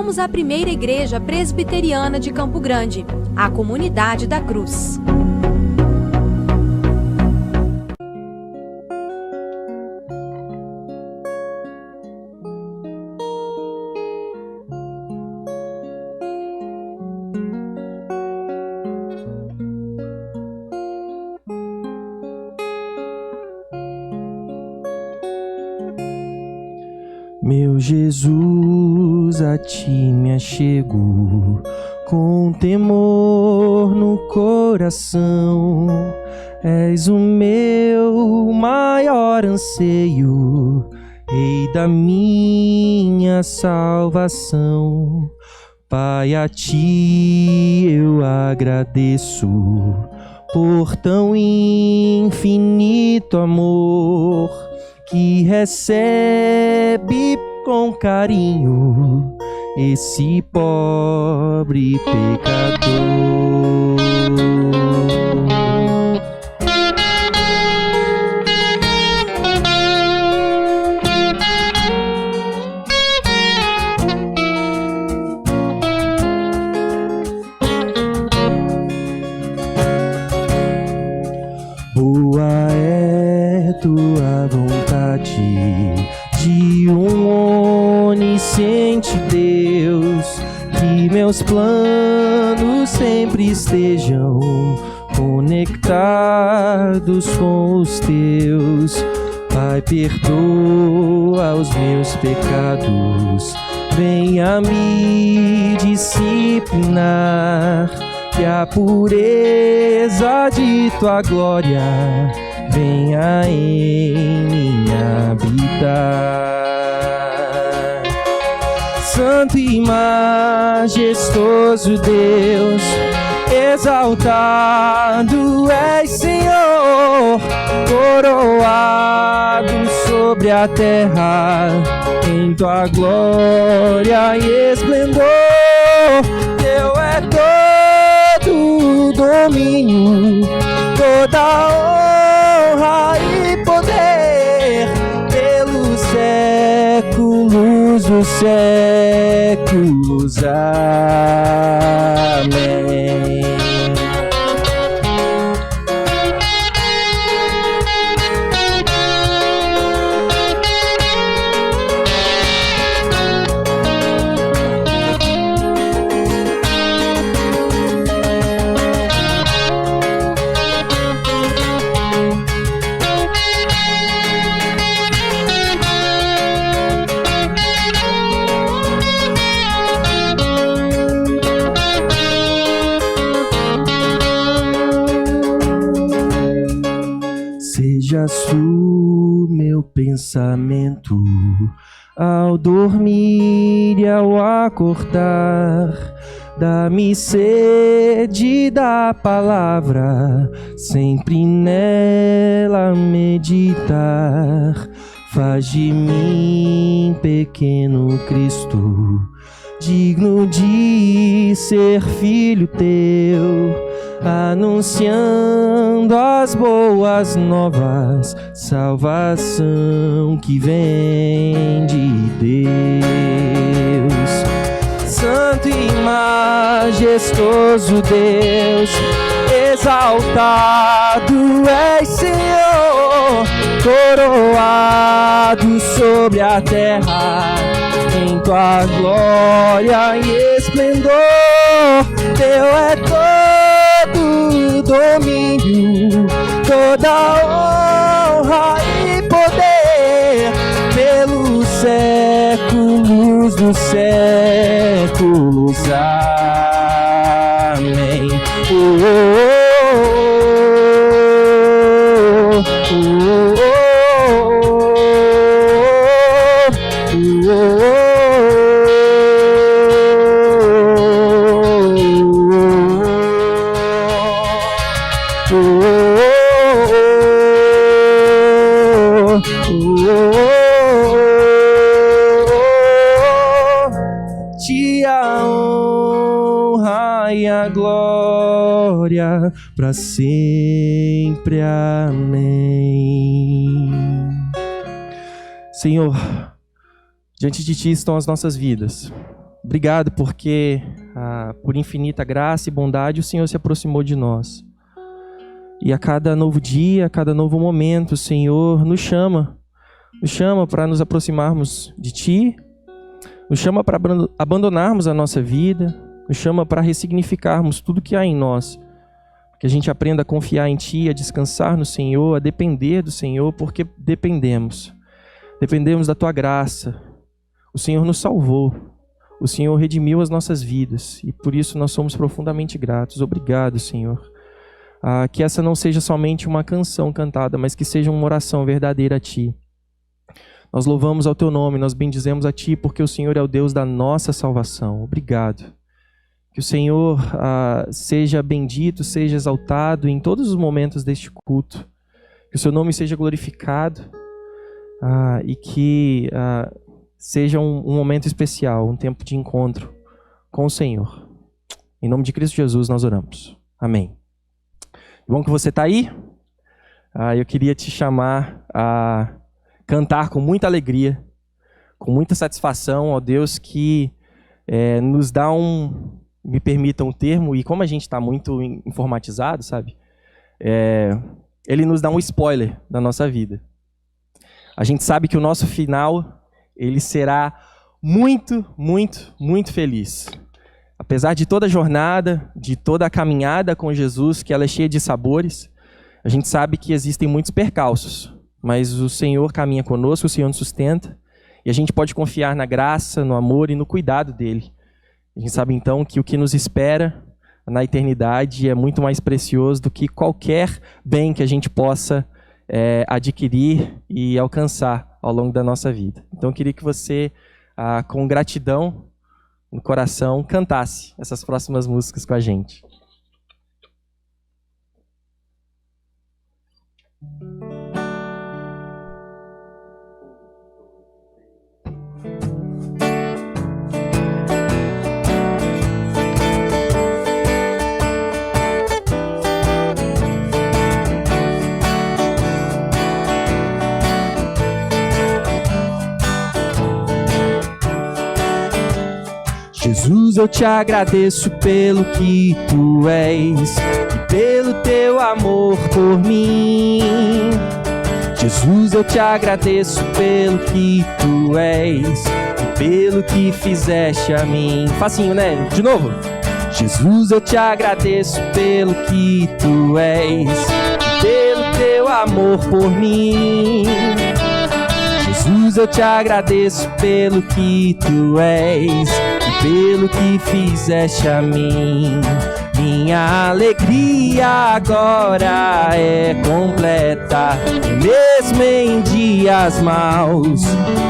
somos a primeira igreja presbiteriana de Campo Grande, a Comunidade da Cruz. Meu Jesus, a ti me achego, com temor no coração. És o meu maior anseio, Rei da minha salvação. Pai, a ti eu agradeço por tão infinito amor que recebe com carinho esse pobre pecador. Boa é tua vontade de um onisciente Deus, que meus planos sempre estejam conectados com os teus. Pai, perdoa os meus pecados, venha me disciplinar, que a pureza de tua glória venha em mim habitar. Santo e majestoso Deus, exaltado és, Senhor, coroado sobre a terra em tua glória e esplendor. Teu é todo domínio, toda honra e poder pelos séculos dos séculos. Amém. Sejas tu meu pensamento ao dormir e ao acordar. Dá-me sede da palavra, sempre nela meditar. Faz de mim, pequeno Cristo, digno de ser filho teu, anunciando as boas novas, salvação que vem de Deus. Santo e majestoso Deus, exaltado és, Senhor, coroado sobre a terra em tua glória e esplendor. Teu é todo domínio, toda honra e poder pelos séculos dos séculos. Amém. Ti a honra e a glória para sempre. Amém. Senhor, diante de ti estão as nossas vidas. Obrigado porque, por infinita graça e bondade, o Senhor se aproximou de nós. E a cada novo dia, a cada novo momento, o Senhor nos chama para nos aproximarmos de Ti, nos chama para abandonarmos a nossa vida, nos chama para ressignificarmos tudo que há em nós, que a gente aprenda a confiar em Ti, a descansar no Senhor, a depender do Senhor, porque dependemos da Tua graça. O Senhor nos salvou, o Senhor redimiu as nossas vidas e por isso nós somos profundamente gratos. Obrigado, Senhor. Que essa não seja somente uma canção cantada, mas que seja uma oração verdadeira a Ti. Nós louvamos ao Teu nome, nós bendizemos a Ti, porque o Senhor é o Deus da nossa salvação. Obrigado. Que o Senhor seja bendito, seja exaltado em todos os momentos deste culto. Que o Seu nome seja glorificado e que seja um momento especial, um tempo de encontro com o Senhor. Em nome de Cristo Jesus nós oramos. Amém. Bom que você está aí? Eu queria te chamar a cantar com muita alegria, com muita satisfação ao Deus que nos dá me permitam o termo, e como a gente está muito informatizado, sabe? Ele nos dá um spoiler da nossa vida. A gente sabe que o nosso final, ele será muito, muito, muito feliz. Apesar de toda a jornada, de toda a caminhada com Jesus, que ela é cheia de sabores, a gente sabe que existem muitos percalços, mas o Senhor caminha conosco, o Senhor nos sustenta, e a gente pode confiar na graça, no amor e no cuidado dEle. A gente sabe então que o que nos espera na eternidade é muito mais precioso do que qualquer bem que a gente possa adquirir e alcançar ao longo da nossa vida. Então eu queria que você, com gratidão no coração, cantasse essas próximas músicas com a gente. Jesus, eu te agradeço pelo que Tu és e pelo Teu amor por mim. Jesus, eu te agradeço pelo que Tu és e pelo que fizeste a mim. Facinho, né? De novo. Jesus, eu te agradeço pelo que Tu és e pelo Teu amor por mim. Jesus, eu te agradeço pelo que Tu és e pelo que fizeste a mim. Minha alegria agora é completa, mesmo em dias maus.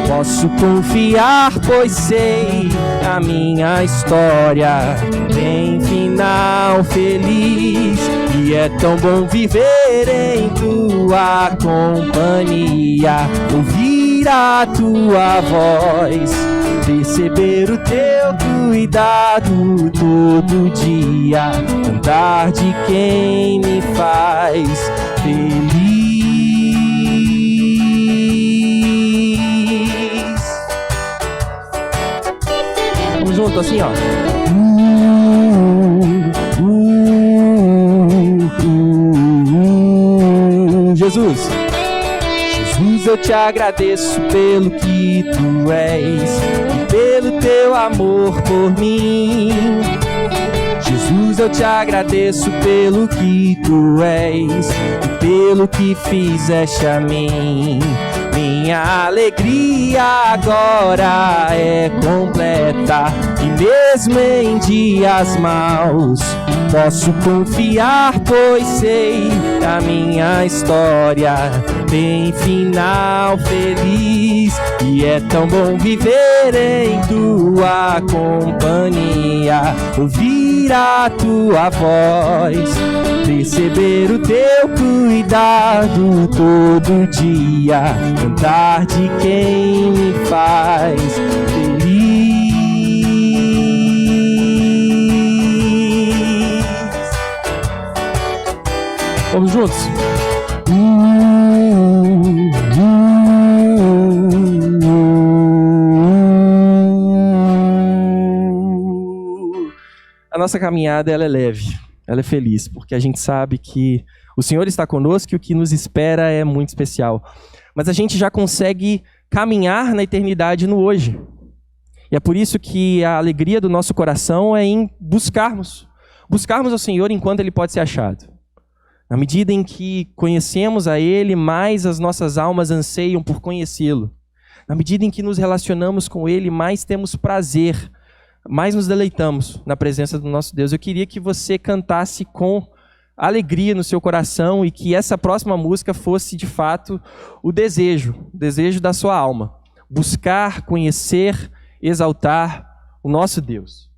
Posso confiar, pois sei a minha história tem final feliz. E é tão bom viver em Tua companhia, ouvir a Tua voz, perceber o Teu cuidado todo dia, cantar de quem me faz feliz. Vamos junto assim, ó. Jesus. Jesus, eu te agradeço pelo que Tu és e pelo Teu amor por mim. Jesus, eu te agradeço pelo que Tu és e pelo que fizeste a mim. Minha alegria agora é completa e mesmo em dias maus posso confiar, pois sei a minha história tem final feliz. E é tão bom viver em Tua companhia, ouvir a Tua voz, perceber o Teu cuidado todo dia, cantar de quem me faz feliz. Vamos juntos? a nossa caminhada ela é leve, ela é feliz, porque a gente sabe que o Senhor está conosco e o que nos espera é muito especial. Mas a gente já consegue caminhar na eternidade no hoje. E é por isso que a alegria do nosso coração é em buscarmos ao Senhor enquanto Ele pode ser achado. Na medida em que conhecemos a Ele, mais as nossas almas anseiam por conhecê-lo. Na medida em que nos relacionamos com Ele, mais temos prazer, mais nos deleitamos na presença do nosso Deus. Eu queria que você cantasse com alegria no seu coração e que essa próxima música fosse, de fato, o desejo da sua alma. Buscar, conhecer, exaltar o nosso Deus.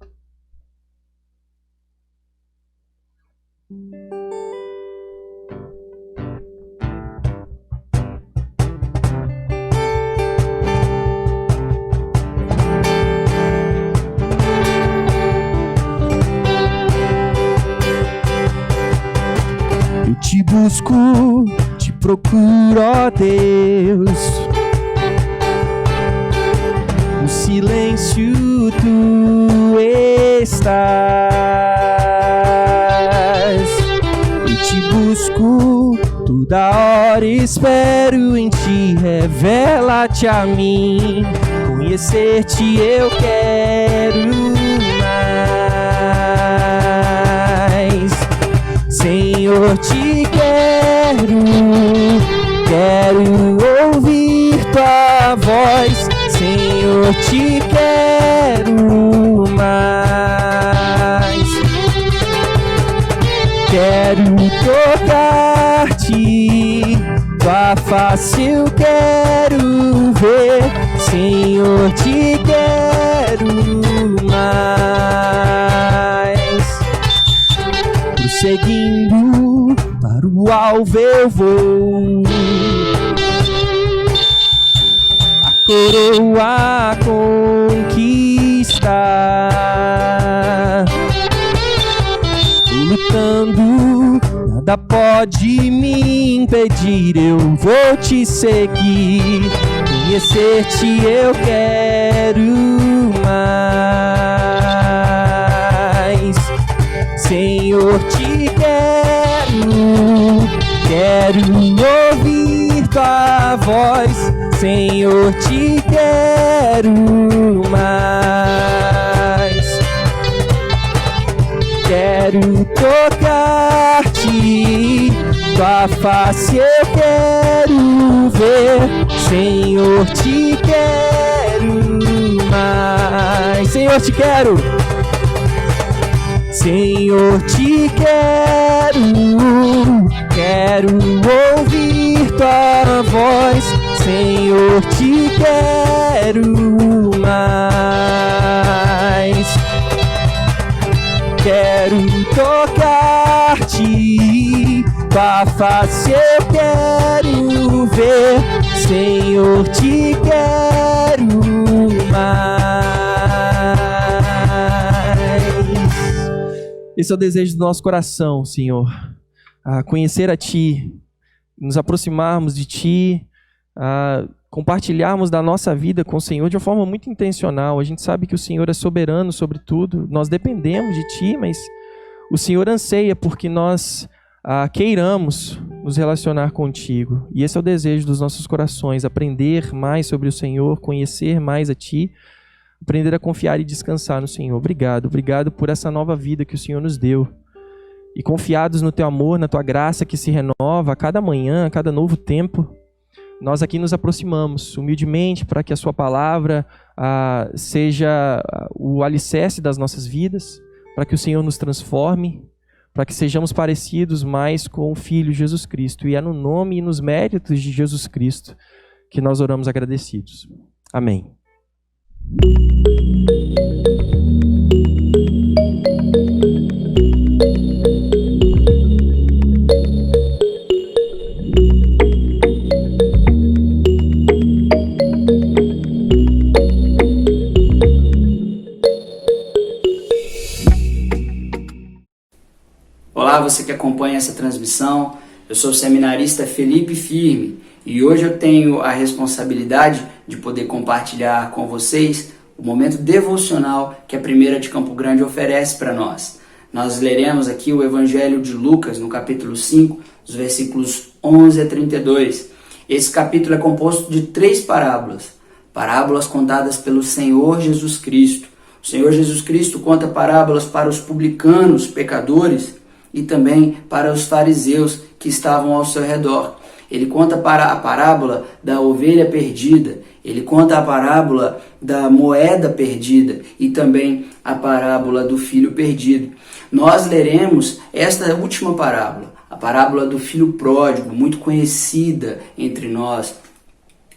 Eu te busco, te procuro, ó Deus. No silêncio tu estás. Eu te busco, toda hora espero em ti. Revela-te a mim, conhecer-te eu quero mais. Senhor, te quero ouvir tua voz. Senhor, te quero mais. Quero tocar-te, tua face eu quero ver. Senhor, te quero mais. Prosseguindo para o alvo eu vou, a coroa conquistar. Lutando, nada pode me impedir. Eu vou te seguir, conhecer-te eu quero mais. Senhor, te quero ouvir tua voz. Senhor, te quero mais. Quero tocar-te, tua face eu quero ver. Senhor, te quero mais. Senhor, te quero. Senhor, te quero ouvir tua voz. Senhor, te quero mais. Quero tocar-te, tua face eu quero ver. Senhor, te quero mais. Esse é o desejo do nosso coração, Senhor. Conhecer a Ti, nos aproximarmos de Ti, compartilharmos da nossa vida com o Senhor de uma forma muito intencional. A gente sabe que o Senhor é soberano sobre tudo, nós dependemos de Ti, mas o Senhor anseia porque nós queiramos nos relacionar contigo. E esse é o desejo dos nossos corações, aprender mais sobre o Senhor, conhecer mais a Ti, aprender a confiar e descansar no Senhor. Obrigado por essa nova vida que o Senhor nos deu. E confiados no Teu amor, na Tua graça que se renova a cada manhã, a cada novo tempo, nós aqui nos aproximamos humildemente para que a Sua palavra seja o alicerce das nossas vidas, para que o Senhor nos transforme, para que sejamos parecidos mais com o Filho Jesus Cristo. E é no nome e nos méritos de Jesus Cristo que nós oramos agradecidos. Amém. Olá, você que acompanha essa transmissão. Eu sou o seminarista Felipe Firme e hoje eu tenho a responsabilidade de poder compartilhar com vocês o momento devocional que a Primeira de Campo Grande oferece para nós. Nós leremos aqui o Evangelho de Lucas, no capítulo 5, os versículos 11 a 32. Esse capítulo é composto de 3 parábolas, parábolas contadas pelo Senhor Jesus Cristo. O Senhor Jesus Cristo conta parábolas para os publicanos, pecadores, e também para os fariseus que estavam ao seu redor. Ele conta a parábola da ovelha perdida, ele conta a parábola da moeda perdida e também a parábola do filho perdido. Nós leremos esta última parábola, a parábola do filho pródigo, muito conhecida entre nós.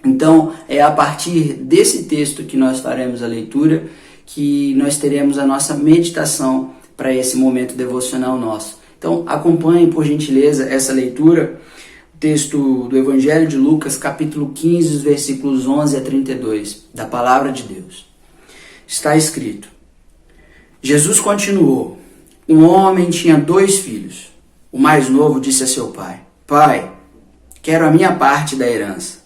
Então, é a partir desse texto que nós faremos a leitura, que nós teremos a nossa meditação para esse momento devocional nosso. Então, acompanhem, por gentileza, essa leitura, o texto do Evangelho de Lucas, capítulo 15, os versículos 11 a 32, da Palavra de Deus. Está escrito: Jesus continuou: um homem tinha 2 filhos. O mais novo disse a seu pai: Pai, quero a minha parte da herança.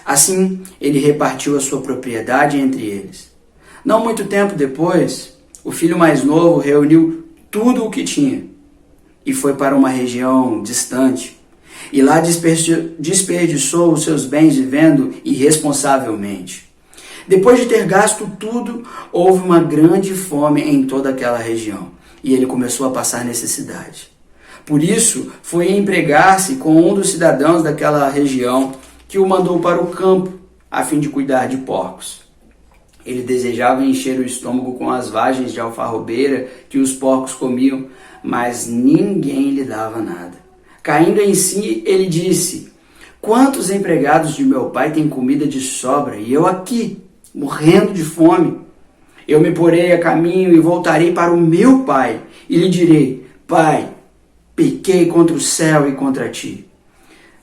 Assim, ele repartiu a sua propriedade entre eles. Não muito tempo depois, o filho mais novo reuniu tudo o que tinha e foi para uma região distante. E lá desperdiçou os seus bens vivendo irresponsavelmente. Depois de ter gasto tudo, houve uma grande fome em toda aquela região e ele começou a passar necessidade. Por isso, foi empregar-se com um dos cidadãos daquela região, que o mandou para o campo a fim de cuidar de porcos. Ele desejava encher o estômago com as vagens de alfarrobeira que os porcos comiam, mas ninguém lhe dava nada. Caindo em si, ele disse: quantos empregados de meu pai têm comida de sobra e eu aqui, morrendo de fome? Eu me porei a caminho e voltarei para o meu pai e lhe direi: Pai, pequei contra o céu e contra ti.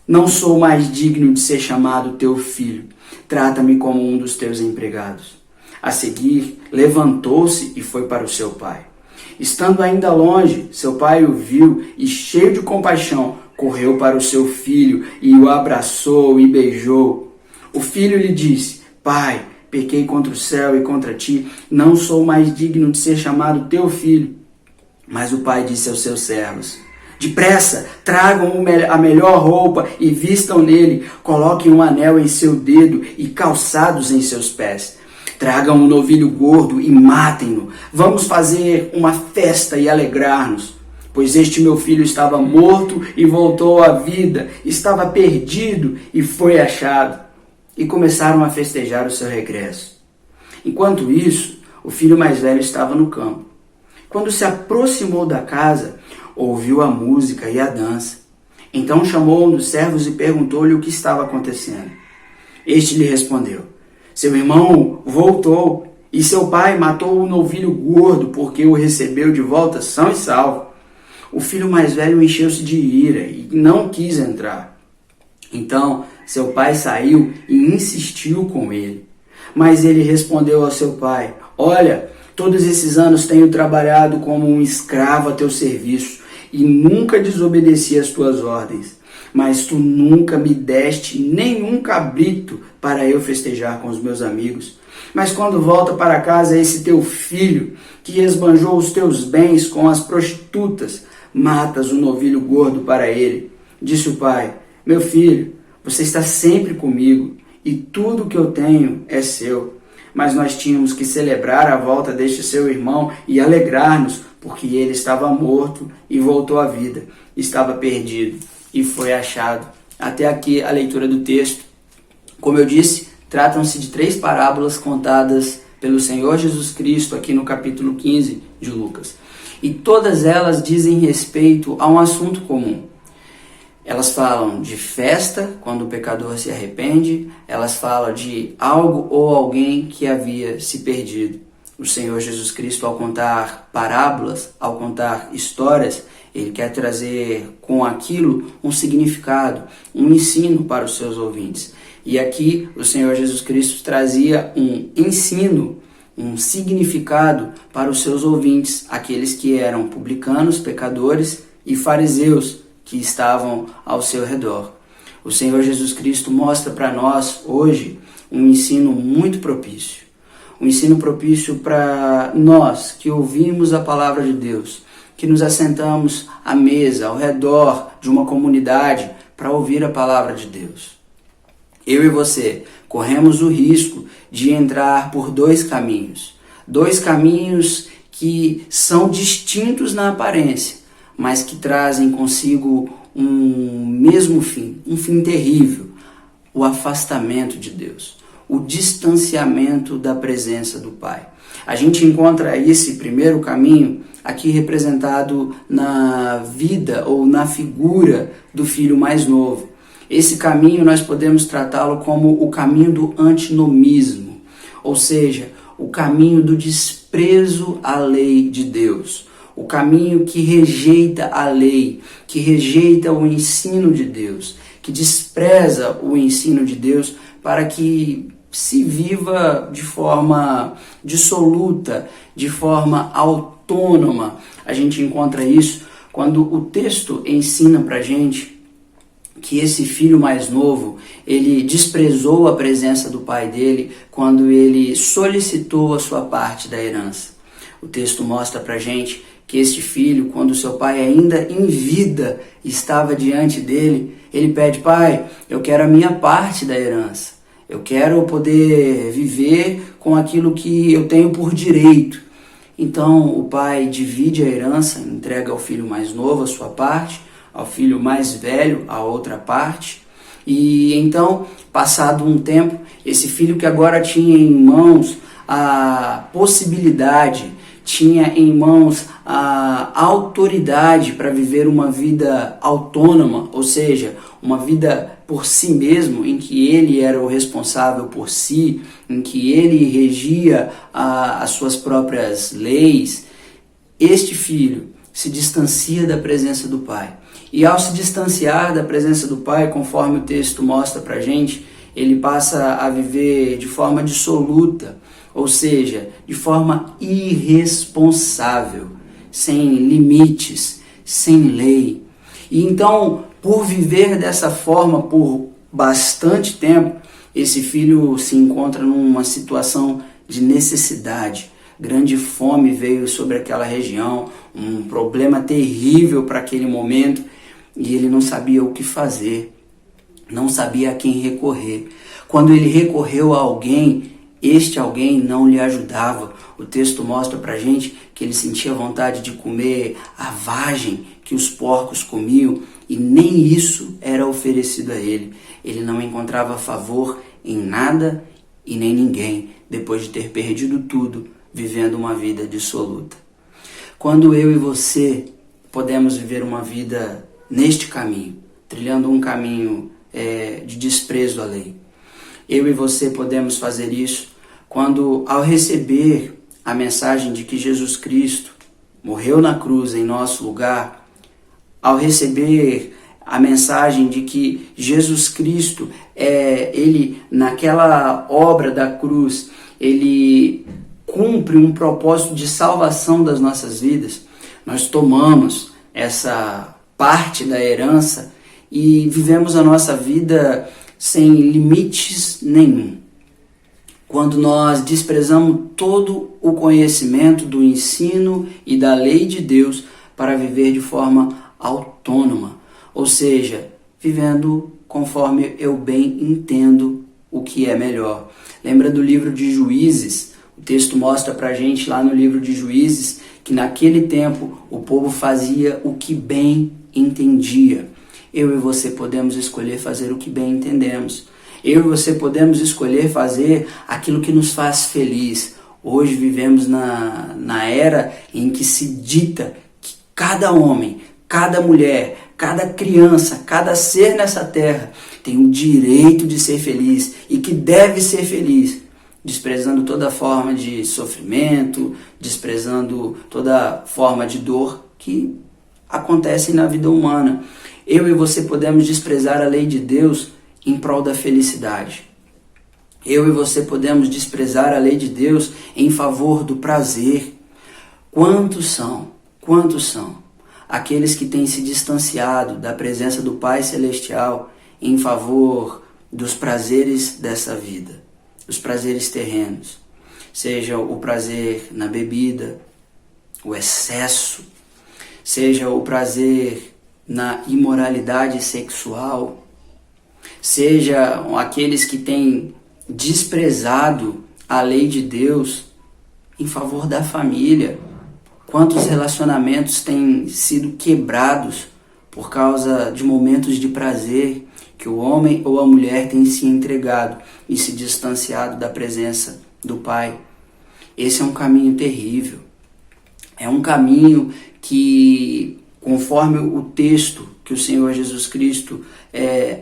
Não sou mais digno de ser chamado teu filho. Trata-me como um dos teus empregados. A seguir, levantou-se e foi para o seu pai. Estando ainda longe, seu pai o viu e, cheio de compaixão, correu para o seu filho e o abraçou e beijou. O filho lhe disse: Pai, pequei contra o céu e contra ti. Não sou mais digno de ser chamado teu filho. Mas o pai disse aos seus servos: depressa, tragam a melhor roupa e vistam nele, coloquem um anel em seu dedo e calçados em seus pés. Tragam um novilho gordo e matem-no. Vamos fazer uma festa e alegrar-nos. Pois este meu filho estava morto e voltou à vida, estava perdido e foi achado. E começaram a festejar o seu regresso. Enquanto isso, o filho mais velho estava no campo. Quando se aproximou da casa, ouviu a música e a dança. Então chamou um dos servos e perguntou-lhe o que estava acontecendo. Este lhe respondeu: seu irmão voltou e seu pai matou o novilho gordo porque o recebeu de volta são e salvo. O filho mais velho encheu-se de ira e não quis entrar. Então seu pai saiu e insistiu com ele. Mas ele respondeu ao seu pai: olha, todos esses anos tenho trabalhado como um escravo a teu serviço e nunca desobedeci às tuas ordens. Mas tu nunca me deste nenhum cabrito para eu festejar com os meus amigos. Mas quando volta para casa esse teu filho, que esbanjou os teus bens com as prostitutas, matas o novilho gordo para ele. Disse o pai: meu filho, você está sempre comigo e tudo que eu tenho é seu. Mas nós tínhamos que celebrar a volta deste seu irmão e alegrar-nos, porque ele estava morto e voltou à vida, estava perdido e foi achado. Até aqui a leitura do texto. Como eu disse, tratam-se de 3 parábolas contadas pelo Senhor Jesus Cristo aqui no capítulo 15 de Lucas. E todas elas dizem respeito a um assunto comum. Elas falam de festa, quando o pecador se arrepende. Elas falam de algo ou alguém que havia se perdido. O Senhor Jesus Cristo, ao contar parábolas, ao contar histórias, ele quer trazer com aquilo um significado, um ensino para os seus ouvintes. E aqui o Senhor Jesus Cristo trazia um ensino, um significado para os seus ouvintes, aqueles que eram publicanos, pecadores e fariseus que estavam ao seu redor. O Senhor Jesus Cristo mostra para nós hoje um ensino muito propício. um ensino propício para nós que ouvimos a palavra de Deus, que nos assentamos à mesa, ao redor de uma comunidade para ouvir a palavra de Deus. Eu e você corremos o risco de entrar por dois caminhos que são distintos na aparência, mas que trazem consigo um mesmo fim, um fim terrível: o afastamento de Deus, o distanciamento da presença do Pai. A gente encontra esse primeiro caminho aqui representado na vida ou na figura do filho mais novo. Esse caminho nós podemos tratá-lo como o caminho do antinomismo, ou seja, o caminho do desprezo à lei de Deus, o caminho que rejeita a lei, que rejeita o ensino de Deus, que despreza o ensino de Deus para que se viva de forma dissoluta, de forma autônoma. A gente encontra isso quando o texto ensina pra gente que esse filho mais novo, ele desprezou a presença do pai dele quando ele solicitou a sua parte da herança. O texto mostra pra gente que este filho, quando seu pai ainda em vida estava diante dele, ele pede: pai, eu quero a minha parte da herança. Eu quero poder viver com aquilo que eu tenho por direito. Então o pai divide a herança, entrega ao filho mais novo a sua parte, ao filho mais velho a outra parte. E então, passado um tempo, esse filho que agora tinha em mãos a possibilidade, tinha em mãos a autoridade para viver uma vida autônoma, ou seja, uma vida por si mesmo, em que ele era o responsável por si, em que ele regia as suas próprias leis. Este filho se distancia da presença do pai. E ao se distanciar da presença do pai, conforme o texto mostra pra gente, ele passa a viver de forma dissoluta, ou seja, de forma irresponsável, sem limites, sem lei. E então, por viver dessa forma por bastante tempo, esse filho se encontra numa situação de necessidade. Grande fome veio sobre aquela região, um problema terrível para aquele momento, e ele não sabia o que fazer, não sabia a quem recorrer. Quando ele recorreu a alguém, este alguém não lhe ajudava. O texto mostra pra gente que ele sentia vontade de comer a vagem que os porcos comiam, e nem isso era oferecido a ele. Ele não encontrava favor em nada e nem ninguém, depois de ter perdido tudo, vivendo uma vida dissoluta. Quando eu e você podemos viver uma vida neste caminho, trilhando um caminho de desprezo à lei, eu e você podemos fazer isso quando, ao receber a mensagem de que Jesus Cristo morreu na cruz em nosso lugar, ao receber a mensagem de que Jesus Cristo, ele naquela obra da cruz, ele cumpre um propósito de salvação das nossas vidas, nós tomamos essa parte da herança e vivemos a nossa vida sem limites nenhum. Quando nós desprezamos todo o conhecimento do ensino e da lei de Deus para viver de forma autônoma, ou seja, vivendo conforme eu bem entendo o que é melhor. Lembra do livro de Juízes? O texto mostra pra gente lá no livro de Juízes que naquele tempo o povo fazia o que bem entendia. Eu e você podemos escolher fazer o que bem entendemos. Eu e você podemos escolher fazer aquilo que nos faz feliz. Hoje vivemos na era em que se dita que cada homem, cada mulher, cada criança, cada ser nessa terra tem o direito de ser feliz e que deve ser feliz, desprezando toda forma de sofrimento, desprezando toda forma de dor que acontece na vida humana. Eu e você podemos desprezar a lei de Deus em prol da felicidade. Eu e você podemos desprezar a lei de Deus em favor do prazer. Quantos são aqueles que têm se distanciado da presença do Pai Celestial em favor dos prazeres dessa vida, os prazeres terrenos? seja o prazer na bebida, o excesso, seja o prazer na imoralidade sexual, seja aqueles que têm desprezado a lei de Deus em favor da família. Quantos relacionamentos têm sido quebrados por causa de momentos de prazer que o homem ou a mulher tem se entregado e se distanciado da presença do Pai? Esse é um caminho terrível. É um caminho que, conforme o texto que o Senhor Jesus Cristo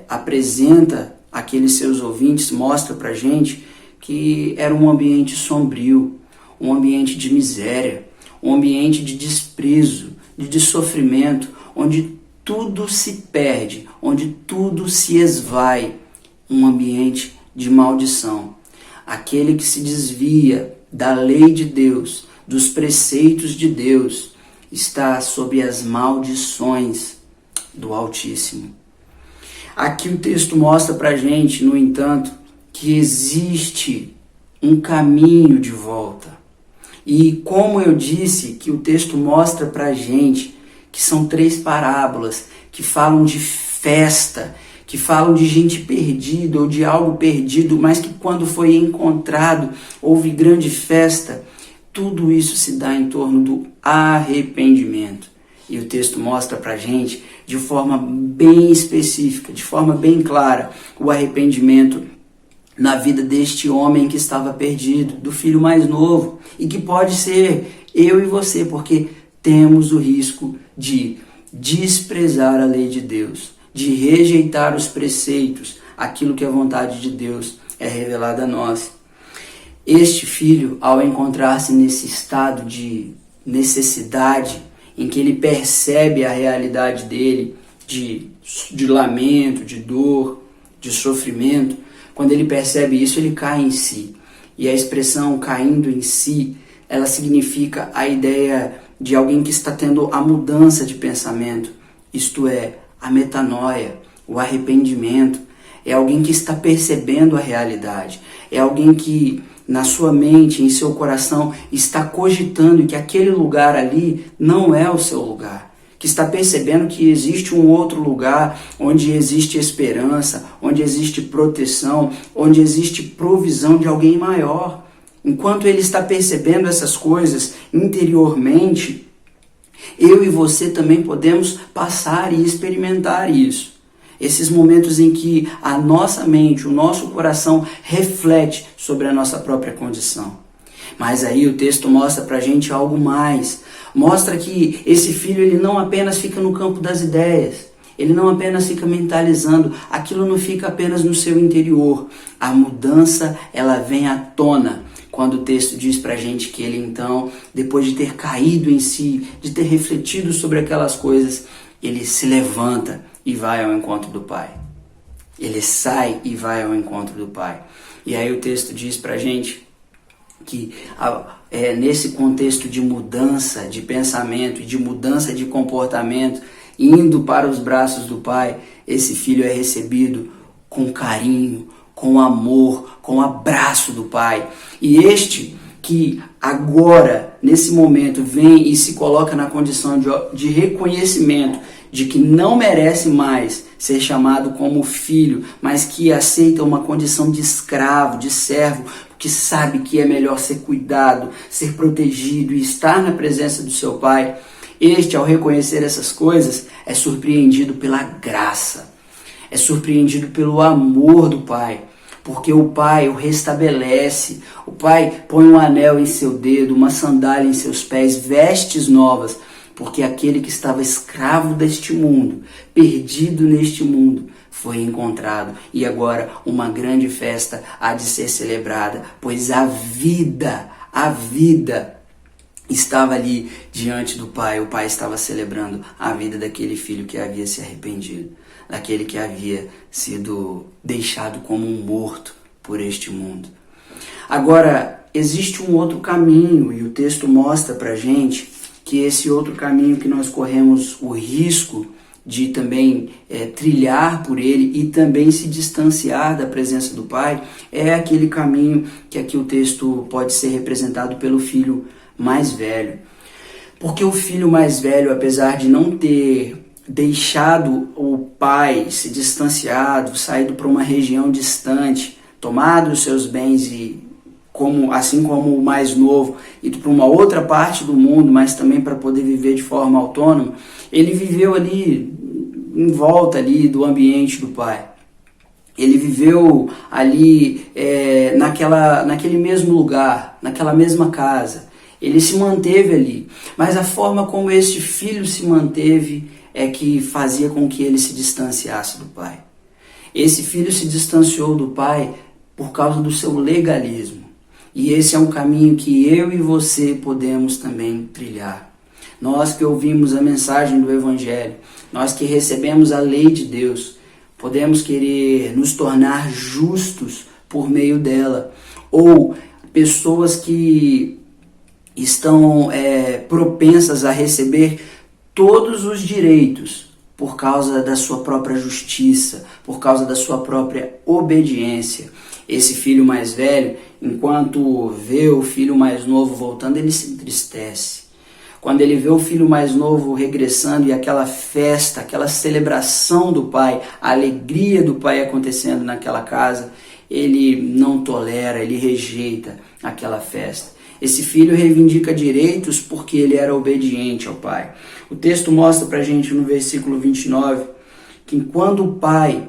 apresenta àqueles seus ouvintes, mostra pra gente que era um ambiente sombrio, um ambiente de miséria, um ambiente de desprezo, de sofrimento, onde tudo se perde, onde tudo se esvai, um ambiente de maldição. Aquele que se desvia da lei de Deus, dos preceitos de Deus, está sob as maldições do Altíssimo. Aqui o texto mostra pra gente, no entanto, que existe um caminho de volta. E como eu disse, que o texto mostra pra gente que são 3 parábolas que falam de festa, que falam de gente perdida ou de algo perdido, mas que quando foi encontrado houve grande festa. Tudo isso se dá em torno do arrependimento. E o texto mostra pra gente de forma bem específica, de forma bem clara, o arrependimento na vida deste homem que estava perdido, do filho mais novo, e que pode ser eu e você, porque temos o risco de desprezar a lei de Deus, de rejeitar os preceitos, aquilo que a vontade de Deus é revelada a nós. Este filho, ao encontrar-se nesse estado de necessidade, em que ele percebe a realidade dele, de lamento, de dor, de sofrimento, quando ele percebe isso, ele cai em si. E a expressão caindo em si, ela significa a ideia de alguém que está tendo a mudança de pensamento, isto é, a metanoia, o arrependimento. É alguém que está percebendo a realidade. É alguém que, na sua mente, em seu coração, está cogitando que aquele lugar ali não é o seu lugar. Que está percebendo que existe um outro lugar onde existe esperança, onde existe proteção, onde existe provisão de alguém maior. Enquanto ele está percebendo essas coisas interiormente, eu e você também podemos passar e experimentar isso. Esses momentos em que a nossa mente, o nosso coração reflete sobre a nossa própria condição. Mas aí o texto mostra pra gente algo mais. Mostra que esse filho ele não apenas fica no campo das ideias. Ele não apenas fica mentalizando. Aquilo não fica apenas no seu interior. A mudança, ela vem à tona. Quando o texto diz pra gente que ele então, depois de ter caído em si, de ter refletido sobre aquelas coisas, ele se levanta e vai ao encontro do Pai. Ele sai e vai ao encontro do Pai. E aí o texto diz pra gente que nesse contexto de mudança de pensamento e de mudança de comportamento, indo para os braços do Pai, esse filho é recebido com carinho, com amor, com abraço do Pai. E este que agora, nesse momento, vem e se coloca na condição de reconhecimento de que não merece mais ser chamado como filho, mas que aceita uma condição de escravo, de servo, que sabe que é melhor ser cuidado, ser protegido e estar na presença do seu Pai. Este, ao reconhecer essas coisas, é surpreendido pela graça, é surpreendido pelo amor do Pai, porque o Pai o restabelece, o Pai põe um anel em seu dedo, uma sandália em seus pés, vestes novas, porque aquele que estava escravo deste mundo, perdido neste mundo, foi encontrado. E agora uma grande festa há de ser celebrada, pois a vida estava ali diante do Pai. O Pai estava celebrando a vida daquele filho que havia se arrependido, daquele que havia sido deixado como um morto por este mundo. Agora, existe um outro caminho, e o texto mostra pra gente que esse outro caminho que nós corremos o risco de também trilhar por ele e também se distanciar da presença do pai, é aquele caminho que aqui o texto pode ser representado pelo filho mais velho. Porque o filho mais velho, apesar de não ter deixado o pai, se distanciado, saído para uma região distante, tomado os seus bens e assim como o mais novo, ido para uma outra parte do mundo, mas também para poder viver de forma autônoma, ele viveu ali em volta ali do ambiente do pai. Ele viveu ali naquele mesmo lugar, naquela mesma casa. Ele se manteve ali. Mas a forma como este filho se manteve é que fazia com que ele se distanciasse do pai. Esse filho se distanciou do pai por causa do seu legalismo. E esse é um caminho que eu e você podemos também trilhar. Nós que ouvimos a mensagem do Evangelho, nós que recebemos a lei de Deus, podemos querer nos tornar justos por meio dela. Ou pessoas que estão propensas a receber todos os direitos por causa da sua própria justiça, por causa da sua própria obediência. Esse filho mais velho, enquanto vê o filho mais novo voltando, ele se entristece. Quando ele vê o filho mais novo regressando e aquela festa, aquela celebração do pai, a alegria do pai acontecendo naquela casa, ele não tolera, ele rejeita aquela festa. Esse filho reivindica direitos porque ele era obediente ao pai. O texto mostra pra gente no versículo 29 que quando o pai,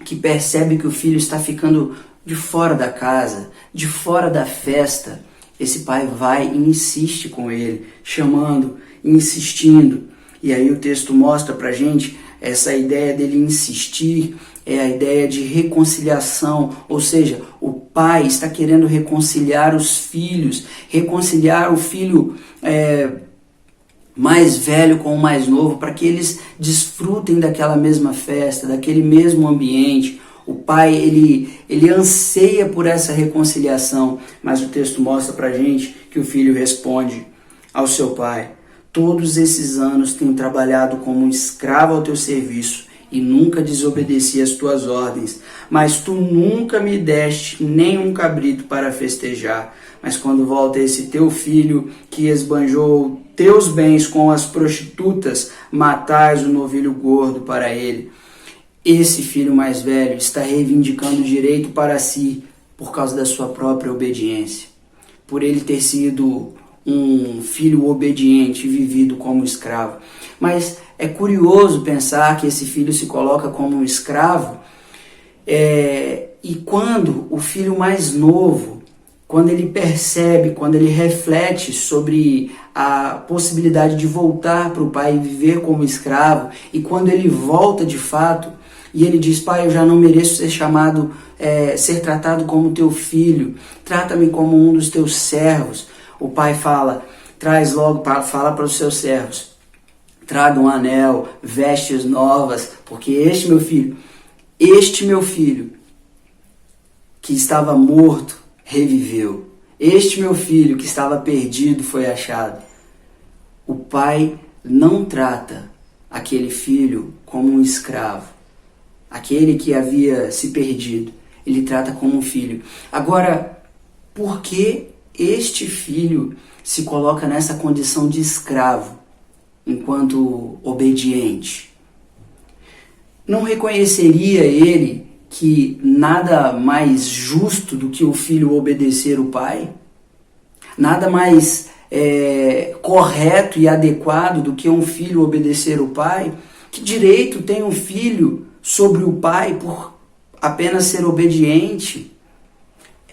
que percebe que o filho está ficando de fora da casa, de fora da festa, esse pai vai e insiste com ele, chamando, insistindo. E aí o texto mostra pra gente essa ideia dele insistir, é a ideia de reconciliação, ou seja, o pai está querendo reconciliar os filhos, reconciliar o filho mais velho com o mais novo, para que eles desfrutem daquela mesma festa, daquele mesmo ambiente. O pai, ele anseia por essa reconciliação, mas o texto mostra pra gente que o filho responde ao seu pai: todos esses anos tenho trabalhado como um escravo ao teu serviço e nunca desobedeci às tuas ordens, mas tu nunca me deste nem um cabrito para festejar. Mas quando volta esse teu filho que esbanjou teus bens com as prostitutas, matais o novilho gordo para ele. Esse filho mais velho está reivindicando o direito para si por causa da sua própria obediência. Por ele ter sido um filho obediente e vivido como escravo. Mas é curioso pensar que esse filho se coloca como um escravo e quando o filho mais novo, quando ele percebe, quando ele reflete sobre a possibilidade de voltar para o pai e viver como escravo, e quando ele volta de fato, e ele diz: pai, eu já não mereço ser chamado, ser tratado como teu filho, trata-me como um dos teus servos. O pai fala para os seus servos: traga um anel, vestes novas, porque este meu filho que estava morto, reviveu. Este meu filho que estava perdido foi achado. O pai não trata aquele filho como um escravo, aquele que havia se perdido. Ele trata como um filho. Agora, por que este filho se coloca nessa condição de escravo, enquanto obediente? Não reconheceria ele que nada mais justo do que o filho obedecer o pai? Nada mais correto e adequado do que um filho obedecer o pai? Que direito tem um filho sobre o pai por apenas ser obediente?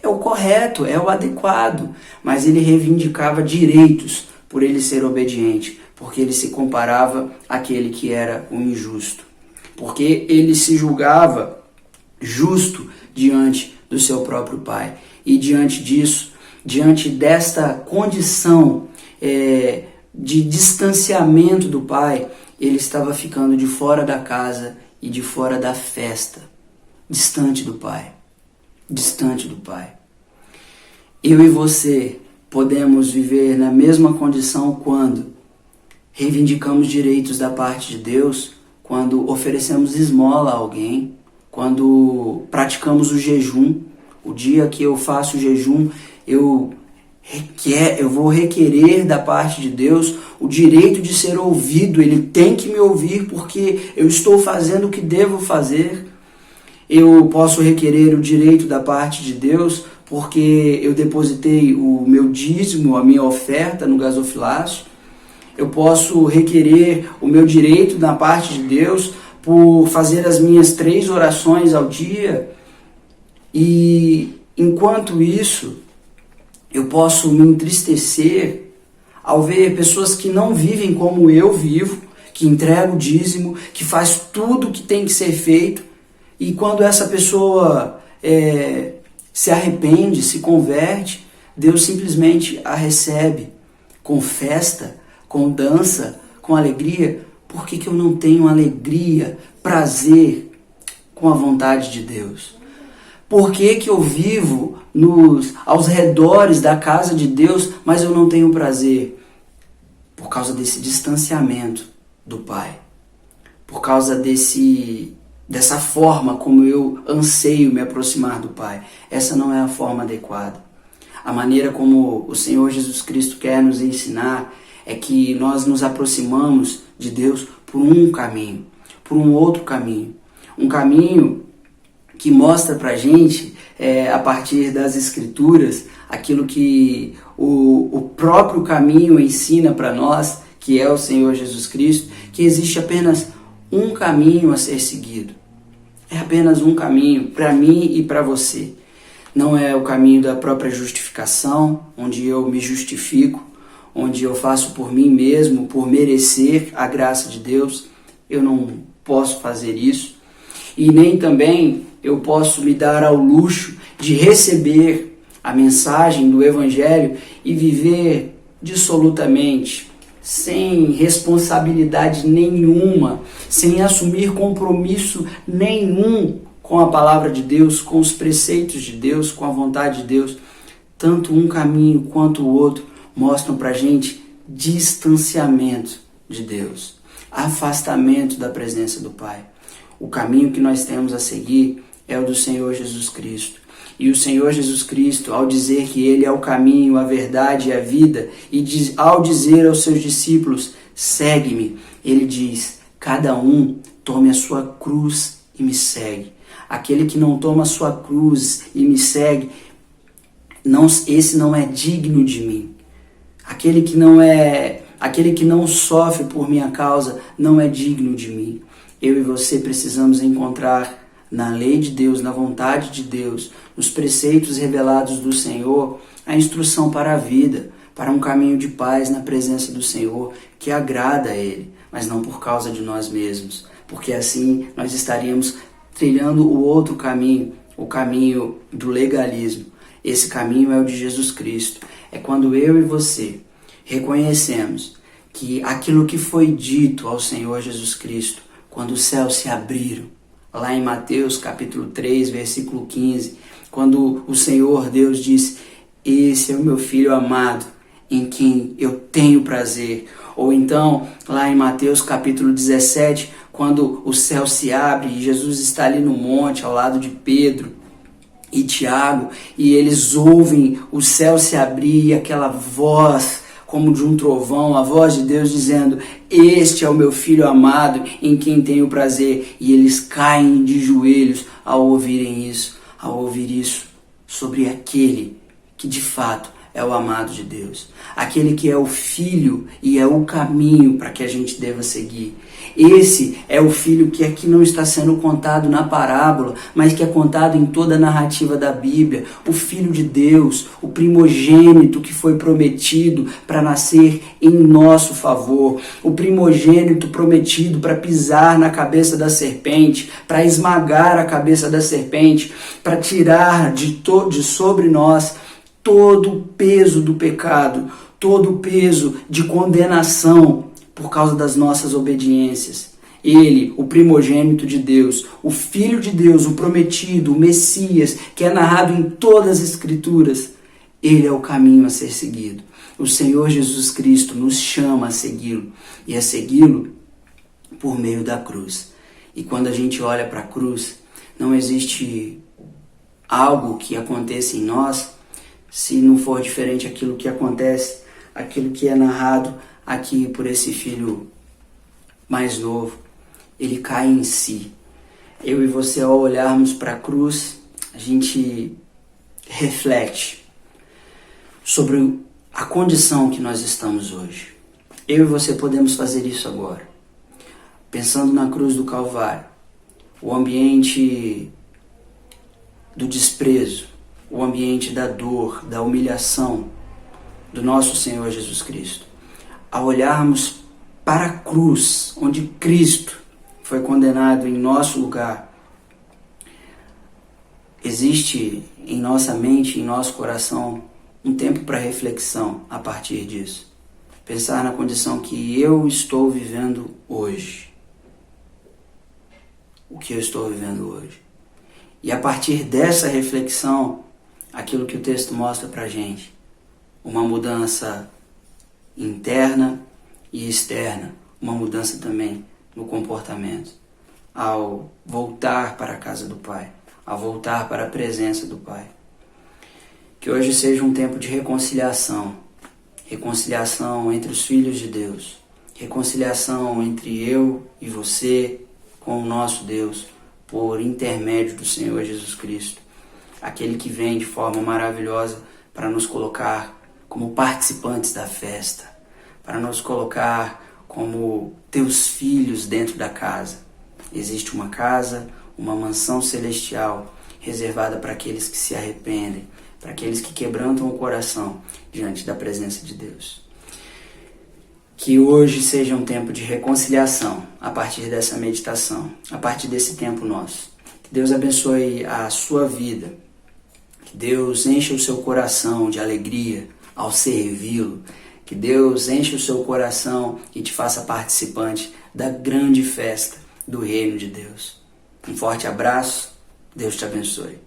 É o correto, é o adequado, mas ele reivindicava direitos por ele ser obediente, porque ele se comparava àquele que era o injusto, porque ele se julgava justo diante do seu próprio pai. E diante disso, diante desta condição de distanciamento do pai, ele estava ficando de fora da casa e de fora da festa, distante do pai, distante do pai. Eu e você podemos viver na mesma condição quando reivindicamos direitos da parte de Deus quando oferecemos esmola a alguém, quando praticamos o jejum. O dia que eu faço o jejum, eu vou requerer da parte de Deus o direito de ser ouvido. Ele tem que me ouvir porque eu estou fazendo o que devo fazer. Eu posso requerer o direito da parte de Deus porque eu depositei o meu dízimo, a minha oferta no gasofilácio. Eu posso requerer o meu direito da parte de Deus por fazer as minhas 3 orações ao dia. E enquanto isso, eu posso me entristecer ao ver pessoas que não vivem como eu vivo, que entregam o dízimo, que faz tudo o que tem que ser feito. E quando essa pessoa se arrepende, se converte, Deus simplesmente a recebe com festa, com dança, com alegria. Por que eu não tenho alegria, prazer com a vontade de Deus? Por que eu vivo aos redores da casa de Deus, mas eu não tenho prazer? Por causa desse distanciamento do Pai. Por causa dessa forma como eu anseio me aproximar do Pai. Essa não é a forma adequada. A maneira como o Senhor Jesus Cristo quer nos ensinar é que nós nos aproximamos de Deus por um caminho, por um outro caminho. Um caminho que mostra pra gente, a partir das Escrituras, aquilo que o próprio caminho ensina para nós, que é o Senhor Jesus Cristo, que existe apenas um caminho a ser seguido. É apenas um caminho para mim e para você. Não é o caminho da própria justificação, onde eu me justifico, onde eu faço por mim mesmo, por merecer a graça de Deus. Eu não posso fazer isso. E nem também eu posso me dar ao luxo de receber a mensagem do Evangelho e viver dissolutamente, sem responsabilidade nenhuma, sem assumir compromisso nenhum com a palavra de Deus, com os preceitos de Deus, com a vontade de Deus. Tanto um caminho quanto o outro mostram pra gente distanciamento de Deus, afastamento da presença do Pai. O caminho que nós temos a seguir é o do Senhor Jesus Cristo. E o Senhor Jesus Cristo, ao dizer que Ele é o caminho, a verdade e a vida, e ao dizer aos seus discípulos, segue-me, Ele diz, cada um tome a sua cruz e me segue. Aquele que não toma a sua cruz e me segue, esse não é digno de mim. Aquele que não sofre por minha causa não é digno de mim. Eu e você precisamos encontrar na lei de Deus, na vontade de Deus, nos preceitos revelados do Senhor, a instrução para a vida, para um caminho de paz na presença do Senhor, que agrada a Ele, mas não por causa de nós mesmos, porque assim nós estaríamos trilhando o outro caminho, o caminho do legalismo. Esse caminho é o de Jesus Cristo. É quando eu e você reconhecemos que aquilo que foi dito ao Senhor Jesus Cristo, quando os céus se abriram, lá em Mateus capítulo 3, versículo 15, quando o Senhor Deus diz, esse é o meu Filho amado, em quem eu tenho prazer. Ou então, lá em Mateus capítulo 17, quando o céu se abre e Jesus está ali no monte, ao lado de Pedro e Tiago, e eles ouvem o céu se abrir e aquela voz como de um trovão, a voz de Deus dizendo, este é o meu Filho amado, em quem tenho prazer. E eles caem de joelhos ao ouvirem isso, ao ouvir isso sobre aquele que de fato é o amado de Deus. Aquele que é o Filho e é o caminho para que a gente deva seguir. Esse é o Filho que aqui não está sendo contado na parábola, mas que é contado em toda a narrativa da Bíblia. O Filho de Deus, o primogênito que foi prometido para nascer em nosso favor. O primogênito prometido para pisar na cabeça da serpente, para esmagar a cabeça da serpente, para tirar de sobre nós todo o peso do pecado, todo o peso de condenação por causa das nossas obediências. Ele, o primogênito de Deus, o Filho de Deus, o prometido, o Messias, que é narrado em todas as Escrituras, ele é o caminho a ser seguido. O Senhor Jesus Cristo nos chama a segui-lo. E a segui-lo por meio da cruz. E quando a gente olha para a cruz, não existe algo que aconteça em nós se não for diferente aquilo que acontece, aquilo que é narrado aqui por esse filho mais novo. Ele cai em si. Eu e você, ao olharmos para a cruz, a gente reflete sobre a condição que nós estamos hoje. Eu e você podemos fazer isso agora. Pensando na cruz do Calvário, o ambiente do desprezo, o ambiente da dor, da humilhação do nosso Senhor Jesus Cristo. Ao olharmos para a cruz, onde Cristo foi condenado em nosso lugar, existe em nossa mente, em nosso coração, um tempo para reflexão a partir disso. Pensar na condição que eu estou vivendo hoje. O que eu estou vivendo hoje. E a partir dessa reflexão, aquilo que o texto mostra pra gente, uma mudança interna e externa, uma mudança também no comportamento, ao voltar para a casa do Pai, ao voltar para a presença do Pai. Que hoje seja um tempo de reconciliação, reconciliação entre os filhos de Deus, reconciliação entre eu e você com o nosso Deus, por intermédio do Senhor Jesus Cristo, aquele que vem de forma maravilhosa para nos colocar como participantes da festa, para nos colocar como teus filhos dentro da casa. Existe uma casa, uma mansão celestial, reservada para aqueles que se arrependem, para aqueles que quebrantam o coração diante da presença de Deus. Que hoje seja um tempo de reconciliação a partir dessa meditação, a partir desse tempo nosso. Que Deus abençoe a sua vida, que Deus enche o seu coração de alegria ao servi-lo, que Deus enche o seu coração e te faça participante da grande festa do reino de Deus. Um forte abraço, Deus te abençoe.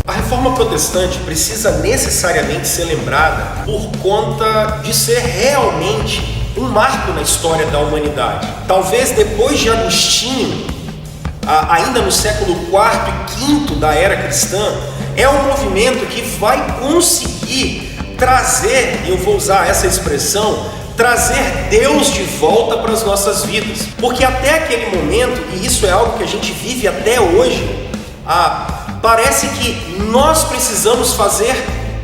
A reforma protestante precisa necessariamente ser lembrada por conta de ser realmente um marco na história da humanidade. Talvez depois de Agostinho, ainda no século IV e V da era cristã, é um movimento que vai conseguir trazer, eu vou usar essa expressão, trazer Deus de volta para as nossas vidas. Porque até aquele momento, e isso é algo que a gente vive até hoje, parece que nós precisamos fazer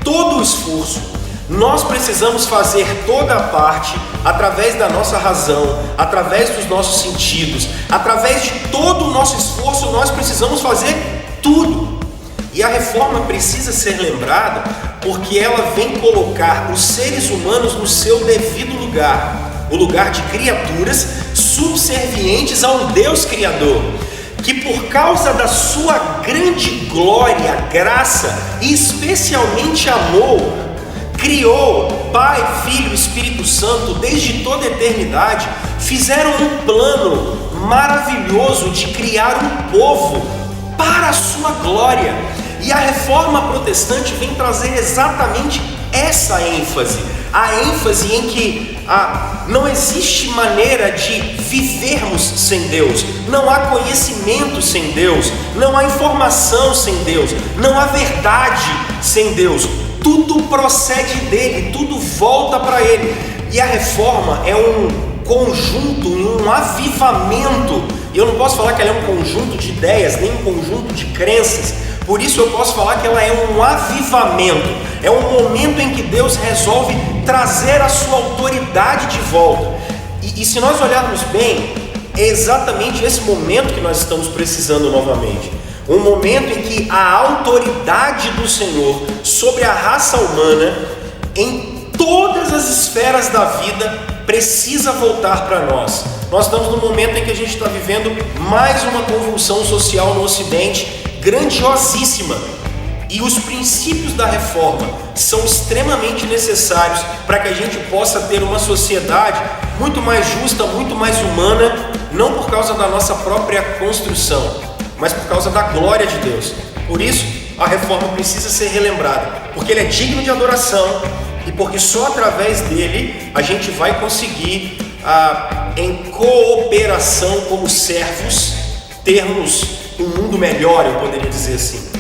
todo o esforço, nós precisamos fazer toda a parte através da nossa razão, através dos nossos sentidos, através de todo o nosso esforço, nós precisamos fazer tudo. E a reforma precisa ser lembrada porque ela vem colocar os seres humanos no seu devido lugar, o lugar de criaturas subservientes a um Deus Criador, que por causa da sua grande glória, graça e especialmente amor, criou Pai, Filho e Espírito Santo desde toda a eternidade, fizeram um plano maravilhoso de criar um povo para a sua glória. E a reforma protestante vem trazer exatamente essa ênfase, a ênfase em que não existe maneira de vivermos sem Deus, não há conhecimento sem Deus, não há informação sem Deus, não há verdade sem Deus, tudo procede dele, tudo volta para ele. E a reforma é um conjunto, um avivamento. Eu não posso falar que ela é um conjunto de ideias, nem um conjunto de crenças. Por isso eu posso falar que ela é um avivamento, é um momento em que Deus resolve trazer a sua autoridade de volta. E se nós olharmos bem, é exatamente esse momento que nós estamos precisando novamente. Um momento em que a autoridade do Senhor sobre a raça humana, em todas as esferas da vida, precisa voltar para nós. Nós estamos no momento em que a gente está vivendo mais uma convulsão social no Ocidente, grandiosíssima, e os princípios da reforma são extremamente necessários para que a gente possa ter uma sociedade muito mais justa, muito mais humana, não por causa da nossa própria construção, mas por causa da glória de Deus. Por isso, a reforma precisa ser relembrada, porque ele é digno de adoração e porque só através dele a gente vai conseguir, em cooperação como servos, termos um mundo melhor, eu poderia dizer assim.